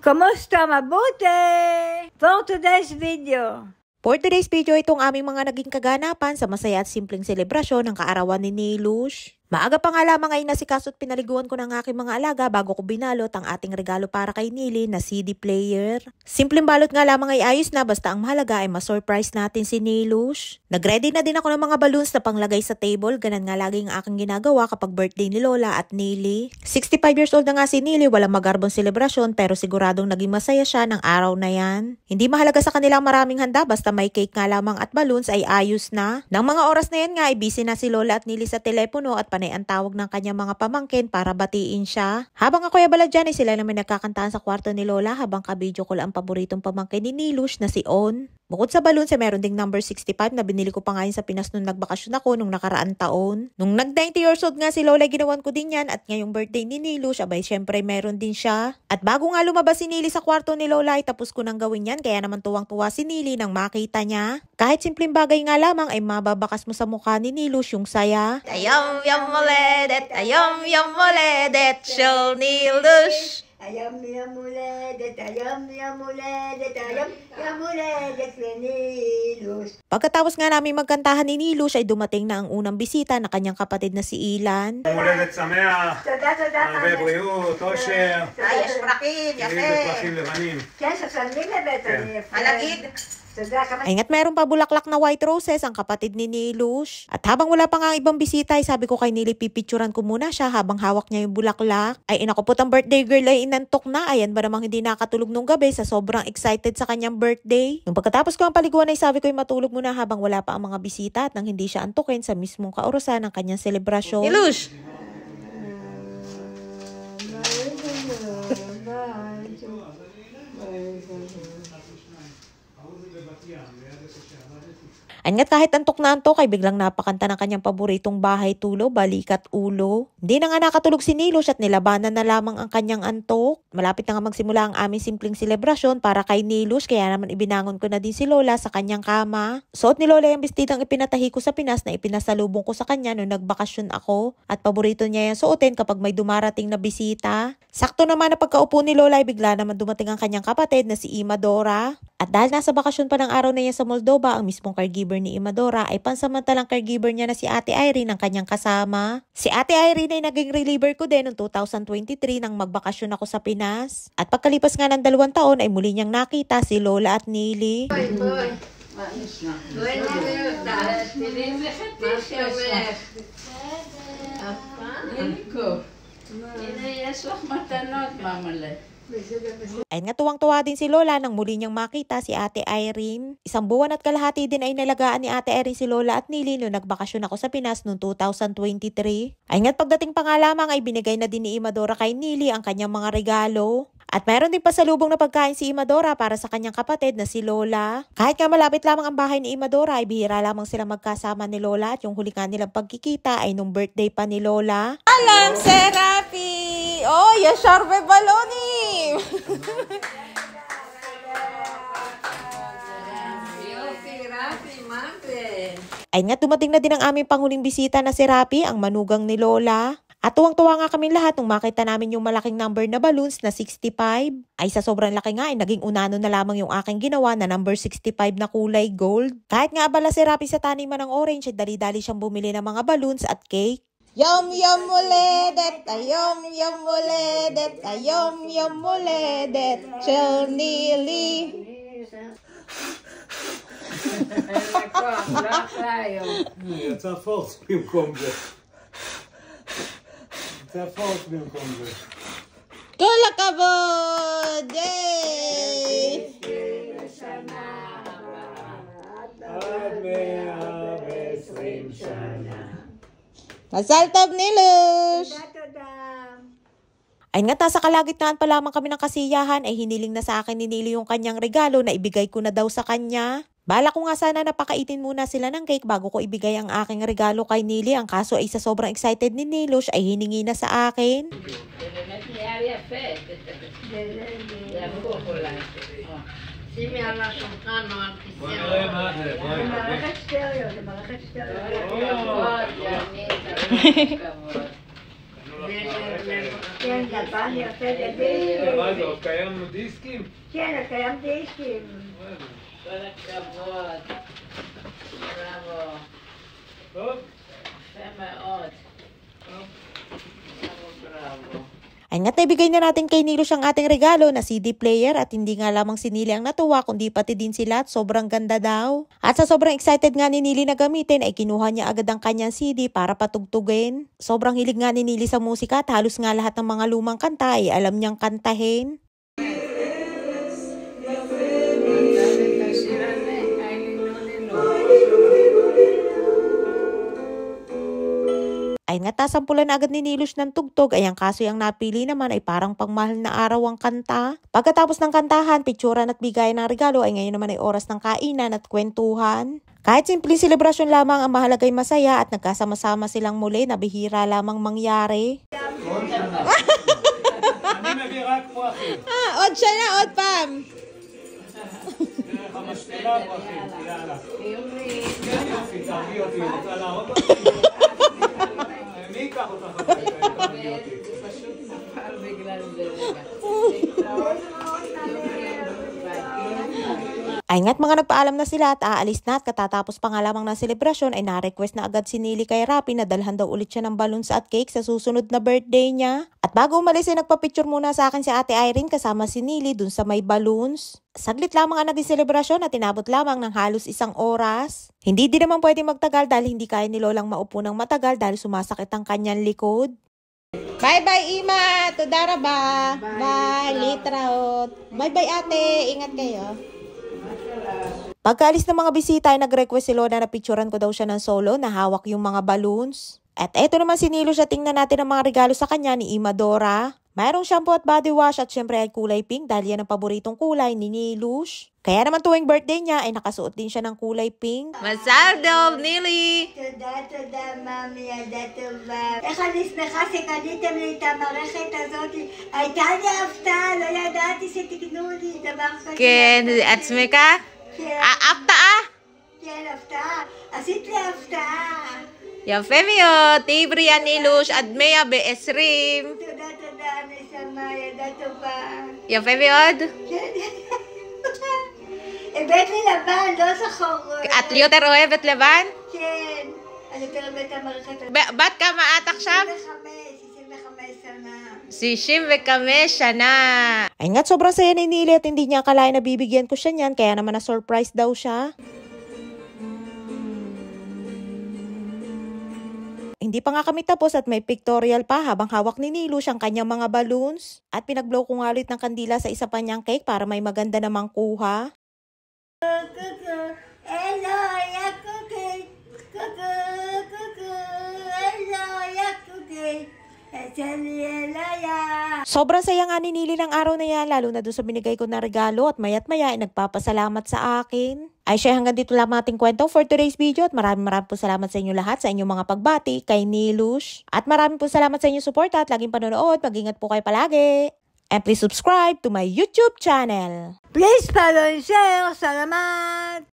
Kamusta? Mabuti? For today's video. For today's video, itong aming mga naging kaganapan sa masaya at simpleng selebrasyon ng kaarawan ni Nilush. Maaga pa nga lamang ay nasikaso at pinaliguan ko ng aking mga alaga bago ko binalot ang ating regalo para kay Nili na CD player. Simpleng balot nga lamang ay ayos na basta ang mahalaga ay ma-surprise natin si Nilush. Nag-ready na din ako ng mga balloons na panglagay sa table, ganan nga lagi ang aking ginagawa kapag birthday ni Lola at Nili. 65 years old na nga si Nili, walang magarbong selebrasyon pero siguradong naging masaya siya ng araw na yan. Hindi mahalaga sa kanilang maraming handa basta may cake nga lamang at balloons ay ayos na. Nang mga oras na yan nga ay busy na si Lola at Nili sa telepono at panay ang tawag ng kanyang mga pamangkin para batiin siya. Habang ako ay bala dyan ay sila naman nagkakantahan sa kwarto ni Lola habang kabidyo ko lang ang paboritong pamangkin ni Nilush na si On. Bukod sa balloons ay meron ding number 65 na binili ko pa nga yun sa Pinas nung nagbakasyon ako nung nakaraan taon. Nung nag-90 years old nga si Lola ginawan ko din yan at ngayong birthday ni Nilush abay syempre meron din siya. At bago nga lumabas si Nili sa kwarto ni Lola ay tapos ko nang gawin yan kaya naman tuwang-tuwa si Nili nang makita niya. Kahit simpleng bagay nga lamang ay mababakas mo sa mukha ni Nilush yung saya. Ayam yam moledet, ayam yam moledet, shall Nilush. Ayam uledet, ayam uledet, ayam uledet ni Nilush. Pagkatapos nga namin magkantahan ni Nilush ay dumating na ang unang bisita na kanyang kapatid na si Ilan. הולדת שמח, הרבה בריאות, אושר, Ay, יש פרחים, תראי יפה. בפרחים לבנים. כן, ששמים לבית אני יפה. Malagid. תודה כמה Ay nga't meron pa bulaklak na white roses ang kapatid ni Nilush. At habang wala pa nga ang ibang bisita ay sabi ko kay Nili pipicturan ko muna siya habang hawak niya yung bulaklak. Ay inakupot ang birthday girl ay inantok na. Ayan ba namang hindi nakatulog nung gabi sa sobrang excited sa kanyang birthday. Nung pagkatapos ko ang paliguan ay sabi ko ay matulog muna habang wala pa ang mga bisita at nang hindi siya antukin sa mismong kaorasan ng kanyang selebrasyon. Nilush. Ay nga't kahit antok na antok ay biglang napakanta ng kanyang paboritong bahay tulo, balikat ulo. Hindi na nga nakatulog si Nilush at nilabanan na lamang ang kanyang antok. Malapit na nga magsimula ang aming simpleng selebrasyon para kay Nilush kaya naman ibinangon ko na din si Lola sa kanyang kama. Suot ni Lola yung bestidang ipinatahi ko sa Pinas na ipinasalubong ko sa kanya nung nagbakasyon ako at paborito niya yung suotin kapag may dumarating na bisita. Sakto naman na pagkaupo ni Lola ay bigla naman dumating ang kanyang kapatid na si Imadora. At dahil nasa bakasyon pa ng araw na yan sa Moldova, ang mismong caregiver ni Imadora ay pansamantalang caregiver niya na si Ate Irene ang kanyang kasama. Si Ate Irene ay naging reliever ko din noong 2023 nang magbakasyon ako sa Pinas. At pagkalipas nga ng 2 taon ay muli niyang nakita si Lola at Nili. Ay nga tuwang-tuwa din si Lola nang muli niyang makita si Ate Irene. 1 buwan at kalahati din ay nalagaan ni Ate Irene si Lola at Nili nung nagbakasyon ako sa Pinas noong 2023. Ay nga't pagdating pa nga lamang ay binigay na din ni Imadora kay Nili ang kanyang mga regalo. At mayroon din pasalubong na pagkain si Imadora para sa kanyang kapatid na si Lola. Kahit nga malapit lamang ang bahay ni Imadora ay bihira lamang sila magkasama ni Lola at yung huli nga nilang pagkikita ay nung birthday pa ni Lola. Alam, Serapi. Oh, yasharbe baloni. Ay nga dumating na din ang aming panghuling bisita na si Rapi, ang manugang ni Lola. At tuwang-tuwa nga kami lahat nung makita namin yung malaking number na balloons na 65. Ay sa sobrang laki nga ay naging unano na lamang yung aking ginawa na number 65 na kulay gold. Kahit nga abala si Rapi sa taniman ng orange, dali-dali siyang bumili ng mga balloons at cake. Yum yum moledet, ayom yum moledet, ayom yum moledet, shall Nili. יצא פורס במקום זה. יצא פורס במקום זה. כל הכבוד! היי! עד 120 שנה. מזל טוב Nilush! Ay nga sa kalagitnaan pa lamang kami ng kasiyahan ay hiniling na sa akin ni Nili yung kanyang regalo na ibigay ko na daw sa kanya. Bala ko nga sana napakaitin muna sila ng cake bago ko ibigay ang aking regalo kay Nili. Ang kaso ay sa sobrang excited ni Nilush ay hiningi na sa akin. שימי על השולחן או על כיסא. בוא נראה מה זה. זה מערכת סטריאו, זה מערכת סטריאו. כן, גפן יפה גדול. מה זה, עוד קיים דיסקים? כן, קיים דיסקים. כל הכבוד. בראבו. טוב. יפה מאוד. בראבו. Ay nga't naibigay na natin kay Nilush ang ating regalo na CD player at hindi nga lamang si Nili ang natuwa kundi pati din sila at sobrang ganda daw. At sa sobrang excited nga ni Nili na gamitin ay kinuha niya agad ang kanyang CD para patugtugin. Sobrang hilig nga ni Nili sa musika at halos nga lahat ng mga lumang kanta ay alam niyang kantahin. Ay nga tasampulan na agad ni Nilush ng tugtog, ay ang kaso yung napili naman ay parang pangmahal na araw ang kanta. Pagkatapos ng kantahan, picturean at bigayan ng regalo ay ngayon naman ay oras ng kainan at kwentuhan. Kahit simpleng selebrasyon lamang ang mahalagay masaya at nagkasama-sama silang muli na bihira lamang mangyari. אני מביא רק פרחים. Od siya na, od Pam! דרך המשתלה פרחים, יאללה. יופי, תרגיע אותי, רוצה להראות אותי? מי ייקח אותך הביתה? תרגיע אותי. פשוט נפל בגלל זה. Ay nga't mga nagpaalam na sila at aalis na at katatapos pa nga lamang ng selebrasyon ay na-request na agad si Nili kay Rapi na dalhan daw ulit siya ng balloons at cake sa susunod na birthday niya. At bago umalis ay nagpa-picture muna sa akin si Ate Irene kasama si Nili dun sa may balloons. Saglit lamang ang naging selebrasyon at inabot lamang ng halos 1 oras. Hindi din naman pwede magtagal dahil hindi kaya ni Lolang maupo ng matagal dahil sumasakit ang kanyang likod. Bye-bye Ima! Tudara ba? Bye! Litraot! Bye-bye ate! Ingat kayo! Pagkaalis ng mga bisita ay nag-request si Lola na picturean ko daw siya ng solo na hawak yung mga balloons. At eto naman si Nilush at tingnan natin ang mga regalo sa kanya ni Ima Dora. Mayroong shampoo at body wash at syempre ay kulay pink dahil yan ang paboritong kulay ni Nilush. Kaya naman tuwing birthday niya ay nakasuot din siya ng kulay pink. מזל טוב, נילי! תודה, מאמי, ילדה טובה. איך אני שמחה שקניתם לי את המערכת הזאת. הייתה לי הפתעה, לא ידעתי שתקנו לי דבר כזה. כן, את שמחה? כן, הפתעה? כן, הפתעה. עשית לי הפתעה. יפה מאוד, תהי בריאה נילוש, עד 100 ב-20. תודה, נשמה, ילדה טובה. יפה מאוד. כן. הבאת לי לבן, לא זכור. את יותר אוהבת לבן? כן. אני יותר אוהבת את המערכת הזאת. בת כמה את עכשיו? 65 שנה. 65 שנה. Ay nga't sobrang saya ni Nili at hindi niya akalain na bibigyan ko siya niyan kaya naman na-surprise daw siya. Hindi pa nga kami tapos at may pictorial pa habang hawak ni Nilush ang kanyang mga balloons. At pinag-blow ko nga ulit ng kandila sa isa pa niyang cake para may maganda namang kuha. Hello, ya cookie. Hello, ya cookie. Sobrang saya nga ni Nili ng araw na yan, lalo na doon sa binigay ko na regalo at maya't maya ay nagpapasalamat sa akin. Ay siya, hanggang dito lang ating kwento for today's video at maraming po salamat sa inyo lahat sa inyong mga pagbati kay Nilush. At maraming po salamat sa inyong support at laging panonood. Mag-ingat po kayo palagi. And please subscribe to my YouTube channel. Please follow and share. Salamat!